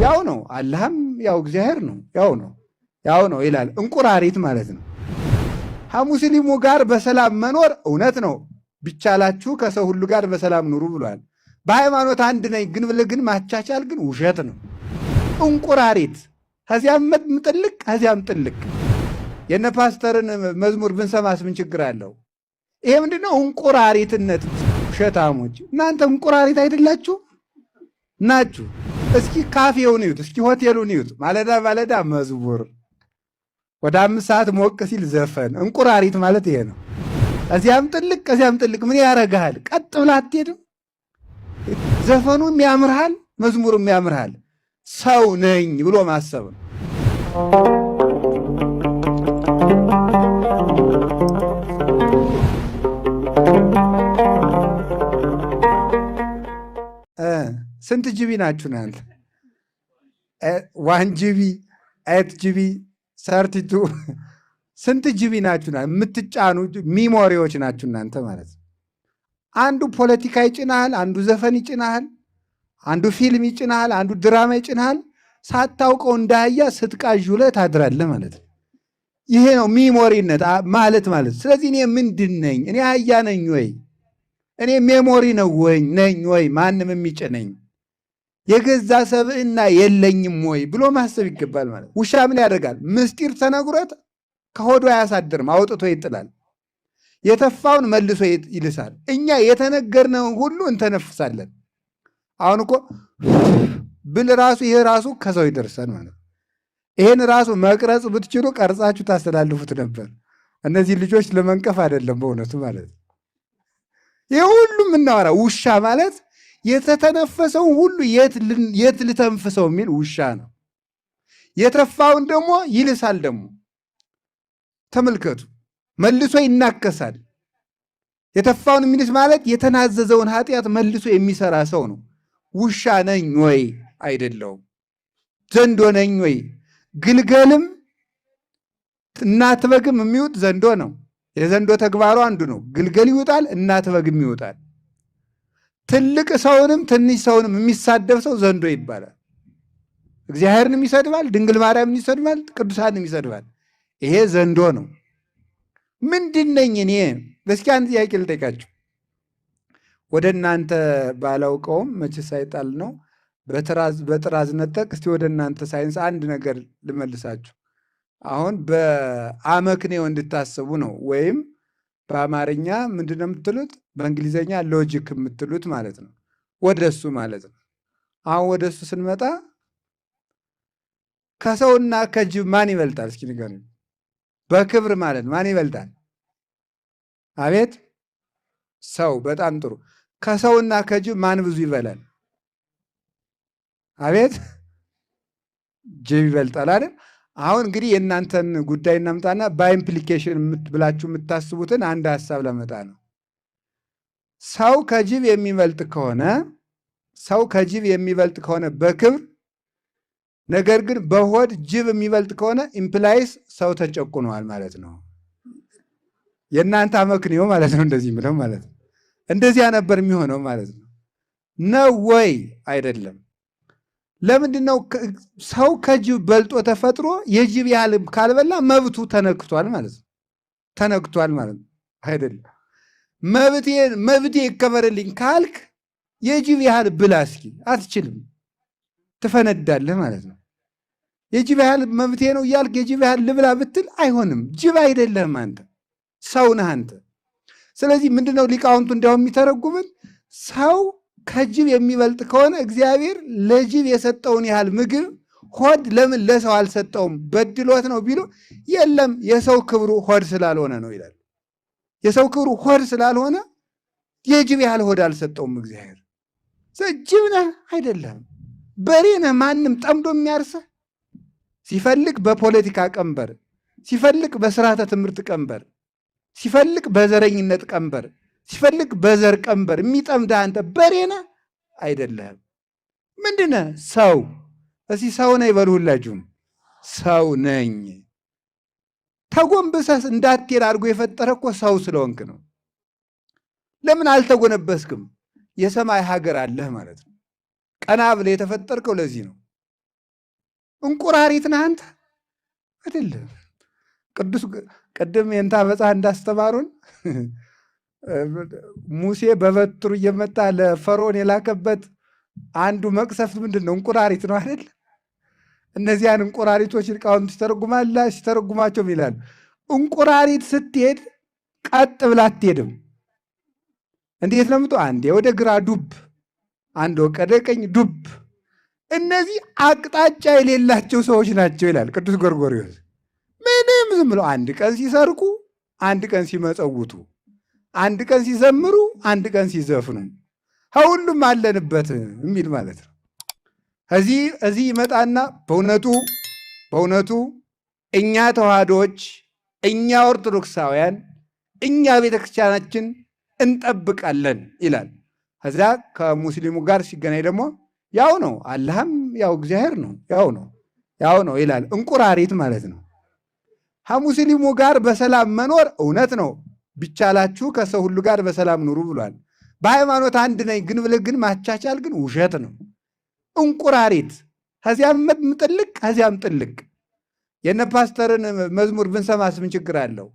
ያው ነው። አላህም ያው እግዚአብሔር ነው። ያው ነው ይላል። እንቁራሪት ማለት ነው። ከሙስሊሙ ጋር በሰላም መኖር እውነት ነው። ቢቻላችሁ ከሰው ሁሉ ጋር በሰላም ኑሩ ብሏል። በሃይማኖት አንድ ነኝ ግን ማቻቻል ግን ውሸት ነው። እንቁራሪት ከዚያም ጥልቅ ከዚያም ጥልቅ። የነ ፓስተርን መዝሙር ብንሰማስ ምን ችግር አለው? ይሄ ምንድነው? እንቁራሪትነት። ውሸታሞች እናንተ እንቁራሪት አይደላችሁ ናችሁ። እስኪ ካፌውን ይዩት፣ እስኪ ሆቴሉን ይዩት። ማለዳ መዝሙር፣ ወደ 5 ሰዓት ሞቅ ሲል ዘፈን። እንቁራሪት ማለት ይሄ ነው። ከዚያም ጥልቅ ምን ያረጋል? ቀጥ ብለህ አትሄድም። ዘፈኑም ያምርሃል፣ መዝሙሩም ያምርሃል። ሰው ነኝ ብሎ ማሰብ ነው። ስንት ጂቢ ናችሁ እናንተ? 1 ጂቢ 8 ጂቢ 32 ስንት ጂቢ ናችሁ የምትጫኑ? ሚሞሪዎች ናችሁ እናንተ ማለት ነው። አንዱ ፖለቲካ ይጭናል፣ አንዱ ዘፈን ይጭናል፣ አንዱ ፊልም ይጭናል፣ አንዱ ድራማ ይጭናል። ሳታውቀው እንዳህያ ስትቃዥ ውለህ ታድራለህ ማለት ነው። ይሄ ነው ሚሞሪነት ማለት። ስለዚህ እኔ ምንድን ነኝ? እኔ አህያ ነኝ ወይ? እኔ ሜሞሪ ነው ነኝ ወይ? ማንም የሚጭነኝ የገዛ ሰብዕና የለኝም ወይ ብሎ ማሰብ ይገባል ማለት። ውሻ ምን ያደርጋል? ምስጢር ተነግሮት ከሆዱ አያሳድርም፣ አውጥቶ ይጥላል። የተፋውን መልሶ ይልሳል። እኛ የተነገርነውን ሁሉ እንተነፍሳለን። አሁን እኮ ብል ራሱ ይሄ ራሱ ከሰው ይደርሳል ማለት። ይሄን ራሱ መቅረጽ ብትችሉ ቀርጻችሁ ታስተላልፉት ነበር። እነዚህ ልጆች ለመንቀፍ አይደለም በእውነቱ ማለት። ይህ ሁሉ የምናወራ ውሻ ማለት የተተነፈሰውን ሁሉ የት ልተንፍሰው የሚል ውሻ ነው። የተፋውን ደግሞ ይልሳል። ደግሞ ተመልከቱ፣ መልሶ ይናከሳል። የተፋውን የሚልስ ማለት የተናዘዘውን ኃጢአት መልሶ የሚሰራ ሰው ነው። ውሻ ነኝ ወይ? አይደለውም። ዘንዶ ነኝ ወይ? ግልገልም እናት በግም የሚውጥ ዘንዶ ነው። የዘንዶ ተግባሩ አንዱ ነው። ግልገል ይውጣል፣ እናት በግም ይውጣል። ትልቅ ሰውንም ትንሽ ሰውንም የሚሳደብ ሰው ዘንዶ ይባላል። እግዚአብሔርንም ይሰድባል፣ ድንግል ማርያምን ይሰድባል፣ ቅዱሳንም ይሰድባል። ይሄ ዘንዶ ነው። ምንድን ነኝ እኔ? እስኪ አንድ ጥያቄ ልጠይቃችሁ። ወደ እናንተ ባላውቀውም መቼስ አይጣል ነው በጥራዝ ነጠቅ። እስቲ ወደ እናንተ ሳይንስ አንድ ነገር ልመልሳችሁ። አሁን በአመክንዮ እንድታስቡ ነው። ወይም በአማርኛ ምንድን ነው የምትሉት? በእንግሊዝኛ ሎጂክ የምትሉት ማለት ነው። ወደሱ ማለት ነው። አሁን ወደሱ ስንመጣ ከሰውና ከጅብ ማን ይበልጣል? እስኪ ንገሩኝ። በክብር ማለት ማን ይበልጣል? አቤት ሰው። በጣም ጥሩ። ከሰውና ከጅብ ማን ብዙ ይበላል? አቤት ጅብ ይበልጣል አይደል? አሁን እንግዲህ የእናንተን ጉዳይ እናምጣና በኢምፕሊኬሽን ብላችሁ የምታስቡትን አንድ ሀሳብ ለመጣ ነው። ሰው ከጅብ የሚበልጥ ከሆነ በክብር፣ ነገር ግን በሆድ ጅብ የሚበልጥ ከሆነ ኢምፕላይስ ሰው ተጨቁኗል ማለት ነው። የእናንተ አመክንዮ ማለት ነው። እንደዚህ ምለው ማለት ነው። እንደዚያ ነበር የሚሆነው ማለት ነው። ነው ወይ? አይደለም። ለምንድን ነው ሰው ከጅብ በልጦ ተፈጥሮ የጅብ ያህል ካልበላ መብቱ ተነክቷል ማለት ነው። ተነክቷል ማለት ነው። አይደለም። መብቴ ይከበርልኝ ካልክ የጅብ ያህል ብላ እስኪ። አትችልም፣ ትፈነዳለህ ማለት ነው። የጅብ ያህል መብቴ ነው እያልክ የጅብ ያህል ልብላ ብትል አይሆንም። ጅብ አይደለም አንተ፣ ሰው ነህ አንተ። ስለዚህ ምንድነው ሊቃውንቱ እንዲያውም የሚተረጉምን ሰው ከጅብ የሚበልጥ ከሆነ እግዚአብሔር ለጅብ የሰጠውን ያህል ምግብ ሆድ ለምን ለሰው አልሰጠውም? በድሎት ነው ቢሉ የለም፣ የሰው ክብሩ ሆድ ስላልሆነ ነው ይላል። የሰው ክብሩ ሆድ ስላልሆነ የጅብ ያህል ሆድ አልሰጠውም እግዚአብሔር። ጅብ ነህ አይደለም፣ በሬ ነህ። ማንም ጠምዶ የሚያርሰህ ሲፈልግ በፖለቲካ ቀንበር፣ ሲፈልግ በስርዓተ ትምህርት ቀንበር፣ ሲፈልግ በዘረኝነት ቀንበር፣ ሲፈልግ በዘር ቀንበር የሚጠምድህ አንተ በሬ ነህ አይደለህም። ምንድነህ? ሰው። እስኪ ሰው ነኝ በሉ ሁላችሁም። ሰው ነኝ። ተጎንብሰህ እንዳትሄድ አድርጎ የፈጠረ እኮ ሰው ስለሆንክ ነው። ለምን አልተጎነበስክም? የሰማይ ሀገር አለህ ማለት ነው። ቀና ብለህ የተፈጠርከው ለዚህ ነው። እንቁራሪት ነህ አንተ አይደለም። ቅድም የንታ በጻ እንዳስተማሩን ሙሴ በበትሩ እየመጣ ለፈርዖን የላከበት አንዱ መቅሰፍት ምንድን ነው? እንቁራሪት ነው አይደል? እነዚያን እንቁራሪቶች ሊቃውንት ሲተረጉማቸው ይላሉ እንቁራሪት ስትሄድ ቀጥ ብላ አትሄድም። እንዴት ነው የምትሄደው? አንዴ ወደ ግራ ዱብ፣ አንድ ወደ ቀኝ ዱብ። እነዚህ አቅጣጫ የሌላቸው ሰዎች ናቸው ይላል ቅዱስ ጎርጎርዮስ። ምንም ዝም ብለው አንድ ቀን ሲሰርቁ፣ አንድ ቀን ሲመጸውቱ፣ አንድ ቀን ሲዘምሩ፣ አንድ ቀን ሲዘፍኑ ከሁሉም አለንበት የሚል ማለት ነው። እዚህ ይመጣና በእውነቱ እኛ ተዋህዶዎች፣ እኛ ኦርቶዶክሳውያን፣ እኛ ቤተክርስቲያናችን እንጠብቃለን ይላል። ከዚያ ከሙስሊሙ ጋር ሲገናኝ ደግሞ ያው ነው፣ አላህም ያው እግዚአብሔር ነው፣ ያው ነው ይላል። እንቁራሪት ማለት ነው። ከሙስሊሙ ጋር በሰላም መኖር እውነት ነው። ቢቻላችሁ ከሰው ሁሉ ጋር በሰላም ኑሩ ብሏል። በሃይማኖት አንድ ነኝ ግን ብለህ ግን ማቻቻል ግን ውሸት ነው። እንቁራሪት ከዚያም ጥልቅ ከዚያም ጥልቅ። የነ ፓስተርን መዝሙር ብንሰማስ ምን ችግር አለው?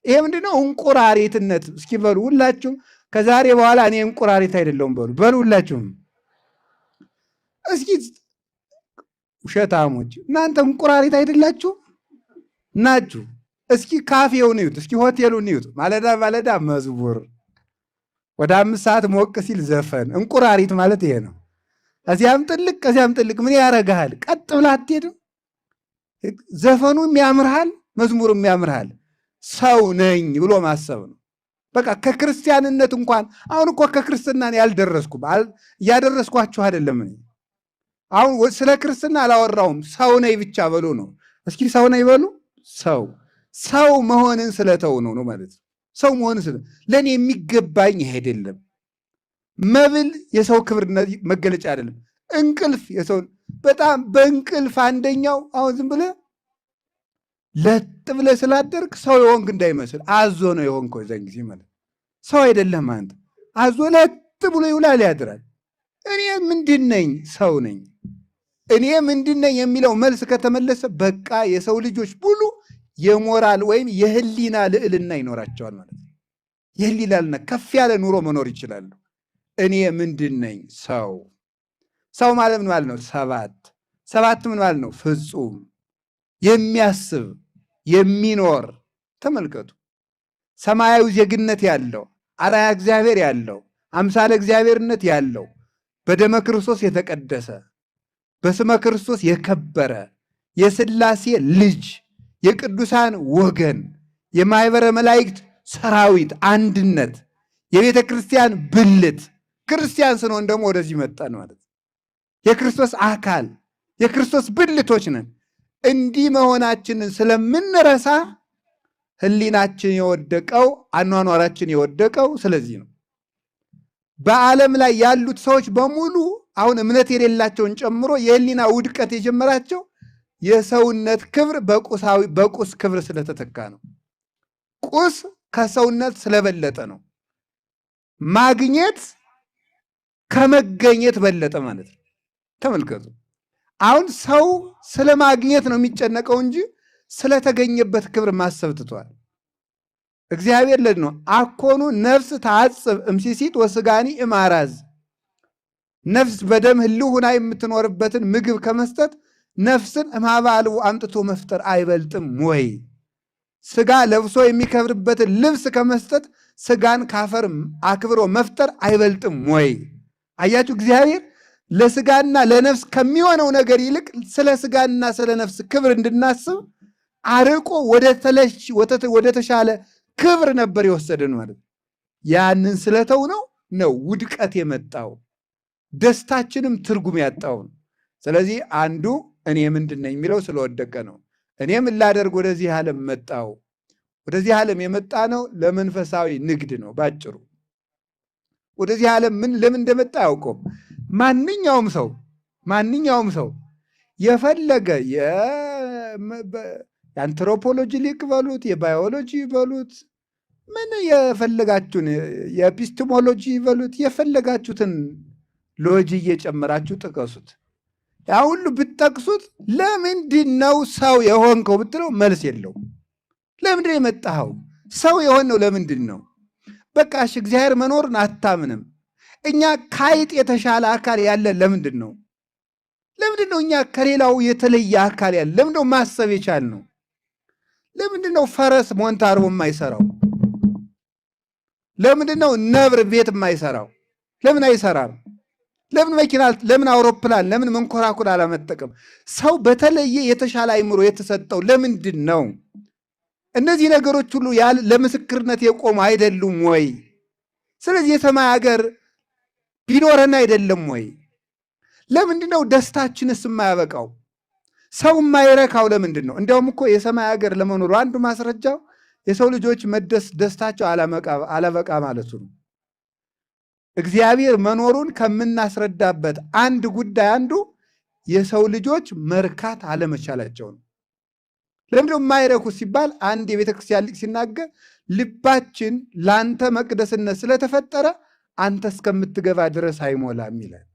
ይሄ ምንድነው? እንቁራሪትነት። እስኪ በሉ ሁላችሁም ከዛሬ በኋላ እኔ እንቁራሪት አይደለሁም በሉ ሁላችሁም። እስኪ ውሸታሞች እናንተ እንቁራሪት አይደላችሁ ናችሁ። እስኪ ካፌውን እዩት፣ እስኪ ሆቴሉን እዩት። ማለዳ ማለዳ መዝሙር፣ ወደ 5 ሰዓት ሞቅ ሲል ዘፈን። እንቁራሪት ማለት ይሄ ነው። ከዚያም ጥልቅ ከዚያም ጥልቅ። ምን ያረጋሃል? ቀጥ ብለህ አትሄድም። ዘፈኑም ያምርሃል፣ መዝሙሩም ያምርሃል። ሰው ነኝ ብሎ ማሰብ ነው። በቃ ከክርስቲያንነት እንኳን አሁን እኮ ከክርስትና ያልደረስኩም እያደረስኳችሁ አይደለም። አሁን ስለ ክርስትና አላወራውም። ሰው ነኝ ብቻ በሉ ነው። እስኪ ሰው ነኝ በሉ። ሰው መሆንን ስለተው ነው ማለት ነው። ሰው መሆንን ለእኔ የሚገባኝ ይሄ አይደለም። መብል የሰው ክብር መገለጫ አይደለም። እንቅልፍ የሰው በጣም በእንቅልፍ አንደኛው አሁን ዝም ብለህ ለጥ ብለህ ስላደርግ ሰው የሆንክ እንዳይመስል አዞ ነው የሆንከው። እዛን ጊዜ ማለት ሰው አይደለም አንተ። አዞ ለጥ ብሎ ይውላል ያድራል። እኔ ምንድን ነኝ? ሰው ነኝ። እኔ ምንድን ነኝ የሚለው መልስ ከተመለሰ በቃ የሰው ልጆች ሙሉ የሞራል ወይም የህሊና ልዕልና ይኖራቸዋል ማለት ነው። የህሊና ልዕልና ከፍ ያለ ኑሮ መኖር ይችላሉ። እኔ ምንድን ነኝ? ሰው ማለት ምን ማለት ነው? ሰባት ምን ማለት ነው? ፍጹም የሚያስብ የሚኖር። ተመልከቱ፣ ሰማያዊ ዜግነት ያለው፣ አርአያ እግዚአብሔር ያለው፣ አምሳለ እግዚአብሔርነት ያለው፣ በደመ ክርስቶስ የተቀደሰ፣ በስመ ክርስቶስ የከበረ፣ የሥላሴ ልጅ፣ የቅዱሳን ወገን፣ የማኅበረ መላእክት ሰራዊት አንድነት፣ የቤተ ክርስቲያን ብልት። ክርስቲያን ስንሆን ደግሞ ወደዚህ መጣን ማለት የክርስቶስ አካል የክርስቶስ ብልቶች ነን። እንዲህ መሆናችንን ስለምንረሳ ህሊናችን የወደቀው አኗኗራችን የወደቀው ስለዚህ ነው። በዓለም ላይ ያሉት ሰዎች በሙሉ አሁን እምነት የሌላቸውን ጨምሮ የህሊና ውድቀት የጀመራቸው የሰውነት ክብር በቁስ ክብር ስለተተካ ነው። ቁስ ከሰውነት ስለበለጠ ነው። ማግኘት ከመገኘት በለጠ ማለት ነው። ተመልከቱ፣ አሁን ሰው ስለ ማግኘት ነው የሚጨነቀው እንጂ ስለተገኘበት ክብር ማሰብ ትቷል። እግዚአብሔር ለድ ነው አኮኑ ነፍስ ታጽብ እምሲሲት ወስጋኒ እማራዝ። ነፍስ በደም ህልው ሆና የምትኖርበትን ምግብ ከመስጠት ነፍስን እማባልቡ አምጥቶ መፍጠር አይበልጥም ወይ? ስጋ ለብሶ የሚከብርበትን ልብስ ከመስጠት ስጋን ካፈር አክብሮ መፍጠር አይበልጥም ወይ? አያችሁ፣ እግዚአብሔር ለስጋና ለነፍስ ከሚሆነው ነገር ይልቅ ስለ ስጋና ስለ ነፍስ ክብር እንድናስብ አርቆ ወደ ተሻለ ክብር ነበር የወሰደን ማለት። ያንን ስለተው ነው ውድቀት የመጣው፣ ደስታችንም ትርጉም ያጣው። ስለዚህ አንዱ እኔ ምንድን ነኝ የሚለው ስለወደቀ ነው። እኔ ምን ላደርግ ወደዚህ ዓለም መጣው? ወደዚህ ዓለም የመጣ ነው ለመንፈሳዊ ንግድ ነው ባጭሩ። ወደዚህ ዓለም ለምን እንደመጣ አያውቀውም። ማንኛውም ሰው የፈለገ የአንትሮፖሎጂ ሊቅ በሉት የባዮሎጂ በሉት ምን የፈለጋችሁን የኤፒስቴሞሎጂ በሉት የፈለጋችሁትን ሎጂ እየጨመራችሁ ጥቀሱት። ያ ሁሉ ብትጠቅሱት ለምንድን ነው ሰው የሆንከው ብትለው መልስ የለውም። ለምንድን ነው የመጣኸው? ሰው የሆነው ለምንድን ነው? በቃ እሺ እግዚአብሔር መኖርን አታምንም። እኛ ከአይጥ የተሻለ አካል ያለን ለምንድን ነው? ለምንድን ነው እኛ ከሌላው የተለየ አካል ያለ? ለምንድን ነው ማሰብ የቻልነው? ለምንድን ነው ፈረስ ሞንታርቦ የማይሰራው? ለምንድን ነው ነብር ቤት የማይሰራው? ለምን አይሰራም? ለምን መኪና፣ ለምን አውሮፕላን፣ ለምን መንኮራኩር አላመጠቀም? ሰው በተለየ የተሻለ አይምሮ የተሰጠው ለምንድን ነው? እነዚህ ነገሮች ሁሉ ለምስክርነት የቆሙ አይደሉም ወይ? ስለዚህ የሰማይ ሀገር ቢኖረን አይደለም ወይ? ለምንድን ነው ደስታችንስ የማያበቃው? ሰው የማይረካው ለምንድን ነው? እንዲያውም እኮ የሰማይ ሀገር ለመኖሩ አንዱ ማስረጃው የሰው ልጆች ደስታቸው አላበቃ ማለቱ ነው። እግዚአብሔር መኖሩን ከምናስረዳበት አንድ ጉዳይ አንዱ የሰው ልጆች መርካት አለመቻላቸው ነው። ለምንድን ነው የማይረኩ ሲባል አንድ የቤተ ክርስቲያን ሊቅ ሲናገር ልባችን ለአንተ መቅደስነት ስለተፈጠረ አንተ እስከምትገባ ድረስ አይሞላም ይላል።